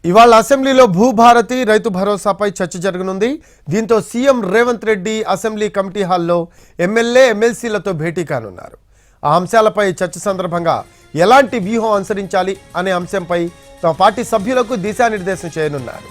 ఇవాళ అసెంబ్లీలో భూభారతి రైతు భరోసాపై చర్చ జరగనుంది. దీంతో CM Revanth Reddy assembly committee హాల్లో ఎమ్మెల్యే ఎమ్మెల్సీలతో భేటీ కానున్నారు. ఆ అంశాలపై చర్చ సందర్భంగా ఎలాంటి వ్యూహం అనుసరించాలి అనే అంశంపై తమ పార్టీ సభ్యులకు దిశానిర్దేశం చేయనున్నారు.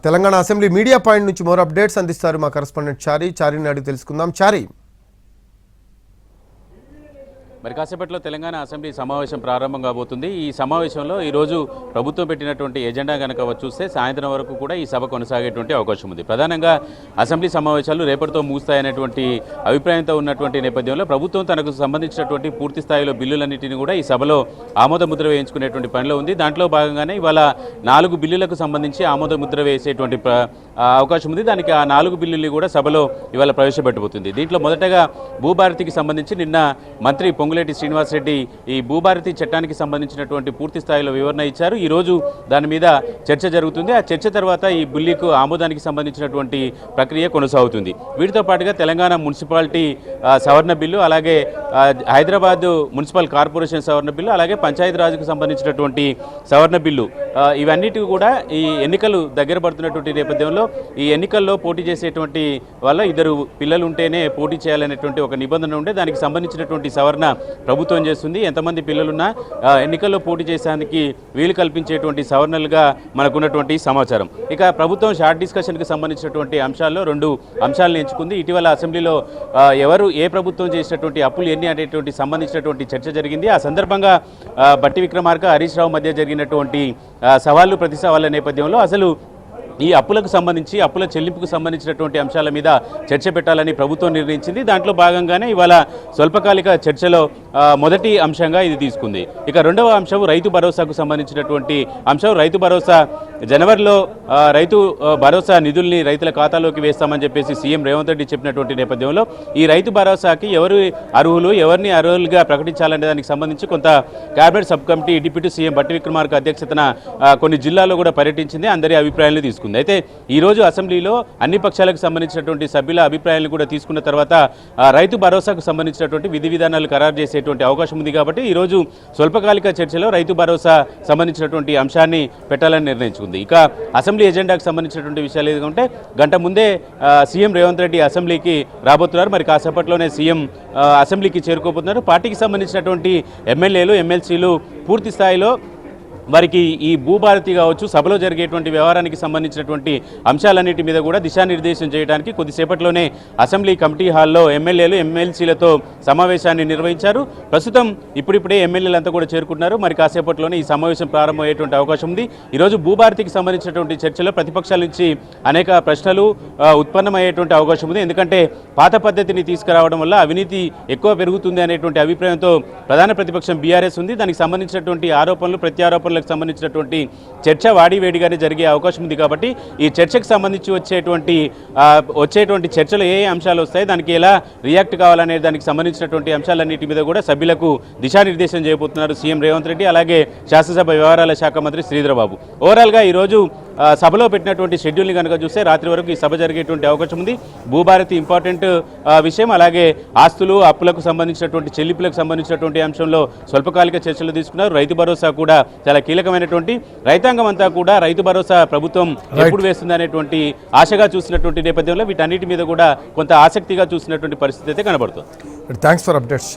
తెలంగాణ అసెంబ్లీ మీడియా పాయింట్ నుంచి మోర్ అప్డేట్స్ అందిస్తారు మా కరెస్పాండెంట్ చారిని అడిగి తెలుసుకుందాం. చారి, మరి కాసేపట్లో తెలంగాణ అసెంబ్లీ సమావేశం ప్రారంభం కాబోతుంది. ఈ సమావేశంలో ఈరోజు ప్రభుత్వం పెట్టినటువంటి ఎజెండా కనుక చూస్తే సాయంత్రం వరకు కూడా ఈ సభ కొనసాగేటువంటి అవకాశం ఉంది. ప్రధానంగా అసెంబ్లీ సమావేశాలు రేపటితో ముగుస్తాయనేటువంటి అభిప్రాయంతో ఉన్నటువంటి నేపథ్యంలో ప్రభుత్వం తనకు సంబంధించినటువంటి పూర్తి స్థాయిలో బిల్లులన్నింటినీ కూడా ఈ సభలో ఆమోద ముద్ర వేయించుకునేటువంటి పనిలో ఉంది. దాంట్లో భాగంగానే ఇవాళ 4 బిల్లులకు సంబంధించి ఆమోద ముద్ర వేసేటువంటి అవకాశం ఉంది. దానికి ఆ 4 బిల్లుల్ని కూడా సభలో ఇవాళ ప్రవేశపెట్టబోతుంది. దీంట్లో మొదటగా భూభారతికి సంబంధించి నిన్న మంత్రి పొంగులేటి శ్రీనివాసరెడ్డి ఈ భూభారతి చట్టానికి సంబంధించినటువంటి పూర్తి స్థాయిలో వివరణ ఇచ్చారు. ఈరోజు దాని మీద చర్చ జరుగుతుంది. ఆ చర్చ తర్వాత ఈ బిల్లుకు ఆమోదానికి సంబంధించినటువంటి ప్రక్రియ కొనసాగుతుంది. వీటితో పాటుగా తెలంగాణ మున్సిపాలిటీ సవరణ బిల్లు, అలాగే హైదరాబాద్ మున్సిపల్ కార్పొరేషన్ సవరణ బిల్లు, అలాగే పంచాయతీరాజ్కు సంబంధించినటువంటి సవరణ బిల్లు, ఇవన్నిటి కూడా ఈ ఎన్నికలు దగ్గర పడుతున్నటువంటి నేపథ్యంలో ఈ ఎన్నికల్లో పోటీ చేసేటువంటి వల్ల 2 పిల్లలు ఉంటేనే పోటీ చేయాలనేటువంటి ఒక నిబంధన ఉండే దానికి సంబంధించినటువంటి సవరణ ప్రభుత్వం చేస్తుంది. ఎంతమంది పిల్లలున్నా ఎన్నికల్లో పోటీ చేసేందుకు వీలు కల్పించేటువంటి సవరణలుగా మనకున్నటువంటి సమాచారం. ఇక ప్రభుత్వం షార్ట్ డిస్కషన్కి సంబంధించినటువంటి అంశాల్లో 2 అంశాలను ఎంచుకుంది. ఇటీవల అసెంబ్లీలో ఎవరు ఏ ప్రభుత్వం చేసినటువంటి అప్పులు ఎన్ని అనేటువంటి సంబంధించినటువంటి చర్చ జరిగింది. ఆ సందర్భంగా బట్టి విక్రమార్క, హరీష్ రావు మధ్య జరిగినటువంటి సవాళ్లు ప్రతి సవాళ్ల నేపథ్యంలో అసలు ఈ అప్పులకు సంబంధించి అప్పుల చెల్లింపుకు సంబంధించినటువంటి అంశాల మీద చర్చ పెట్టాలని ప్రభుత్వం నిర్ణయించింది. దాంట్లో భాగంగానే ఇవాళ స్వల్పకాలిక చర్చలో మొదటి అంశంగా ఇది తీసుకుంది. ఇక రెండవ అంశం రైతు భరోసాకు సంబంధించినటువంటి అంశం. రైతు భరోసా జనవరిలో రైతు భరోసా నిధుల్ని రైతుల ఖాతాలోకి వేస్తామని చెప్పేసి సీఎం రేవంత్ రెడ్డి చెప్పినటువంటి నేపథ్యంలో ఈ రైతు భరోసాకి ఎవరు అర్హులు, ఎవరిని అర్హులుగా ప్రకటించాలనే దానికి సంబంధించి కొంత cabinet sub committee deputy CM బట్టి విక్రమార్క అధ్యక్షతన కొన్ని జిల్లాల్లో కూడా పర్యటించింది. అందరి అభిప్రాయాలను తీసుకుంది. అయితే ఈరోజు అసెంబ్లీలో అన్ని పక్షాలకు సంబంధించినటువంటి సభ్యుల అభిప్రాయాలను కూడా తీసుకున్న తర్వాత రైతు భరోసాకు సంబంధించినటువంటి విధి విధానాలు ఖరారు చేసేటువంటి అవకాశం ఉంది. కాబట్టి ఈరోజు స్వల్పకాలిక చర్చలో రైతు భరోసా సంబంధించినటువంటి అంశాన్ని పెట్టాలని నిర్ణయించుకుంది. ఇక అసెంబ్లీ ఎజెండాకు సంబంధించినటువంటి విషయాలు ఏదంటే గంట ముందే సీఎం రేవంత్ రెడ్డి అసెంబ్లీకి రాబోతున్నారు. మరి కాసేపట్లోనే సీఎం అసెంబ్లీకి చేరుకోబోతున్నారు. పార్టీకి సంబంధించినటువంటి ఎమ్మెల్యేలు, ఎమ్మెల్సీలు పూర్తి స్థాయిలో వారికి ఈ భూభారతి కావచ్చు, సభలో జరిగేటువంటి వ్యవహారానికి సంబంధించినటువంటి అంశాలన్నిటి మీద కూడా దిశానిర్దేశం చేయడానికి కొద్దిసేపట్లోనే అసెంబ్లీ కమిటీ హాల్లో ఎమ్మెల్యేలు, ఎమ్మెల్సీలతో సమావేశాన్ని నిర్వహించారు. ప్రస్తుతం ఇప్పుడిప్పుడే ఎమ్మెల్యేలంతా కూడా చేరుకుంటున్నారు. మరి కాసేపట్లోనే ఈ సమావేశం ప్రారంభమయ్యేటువంటి అవకాశం ఉంది. ఈరోజు భూభారతికి సంబంధించినటువంటి చర్చలో ప్రతిపక్షాల నుంచి అనేక ప్రశ్నలు ఉత్పన్నమయ్యేటువంటి అవకాశం ఉంది. ఎందుకంటే పాత పద్ధతిని తీసుకురావడం వల్ల అవినీతి ఎక్కువ పెరుగుతుంది అనేటువంటి అభిప్రాయంతో ప్రధాన ప్రతిపక్షం బీఆర్ఎస్ ఉంది. దానికి సంబంధించినటువంటి ఆరోపణలు, ప్రత్యారోపణలు సంబంధించినటువంటి చర్చ వాడివేడిగానే జరిగే అవకాశం ఉంది. కాబట్టి ఈ చర్చకు సంబంధించి వచ్చేటువంటి చర్చలో ఏ అంశాలు వస్తాయి, దానికి ఎలా రియాక్ట్ కావాలనే దానికి సంబంధించినటువంటి అంశాలన్నిటి మీద కూడా సభ్యులకు దిశానిర్దేశం చేయబోతున్నారు సీఎం రేవంత్ రెడ్డి, అలాగే శాసనసభ వ్యవహారాల శాఖ మంత్రి శ్రీధర్ బాబు. ఓవరాల్గా ఈరోజు సభలో పెట్టినటువంటి షెడ్యూల్ని కనుక చూస్తే రాత్రి వరకు ఈ సభ జరిగేటువంటి అవకాశం ఉంది. భూభారతి ఇంపార్టెంట్ విషయం, అలాగే ఆస్తులు, అప్పులకు సంబంధించినటువంటి చెల్లింపులకు సంబంధించినటువంటి అంశంలో స్వల్పకాలిక చర్చలు తీసుకున్నారు. రైతు భరోసా కూడా చాలా కీలకమైనటువంటి, రైతాంగం అంతా కూడా రైతు భరోసా ప్రభుత్వం ఎప్పుడు వేస్తుంది అనేటువంటి ఆశగా చూసినటువంటి నేపథ్యంలో వీటన్నిటి మీద కూడా కొంత ఆసక్తిగా చూసినటువంటి పరిస్థితి అయితే కనబడుతుంది. Thanks for updates.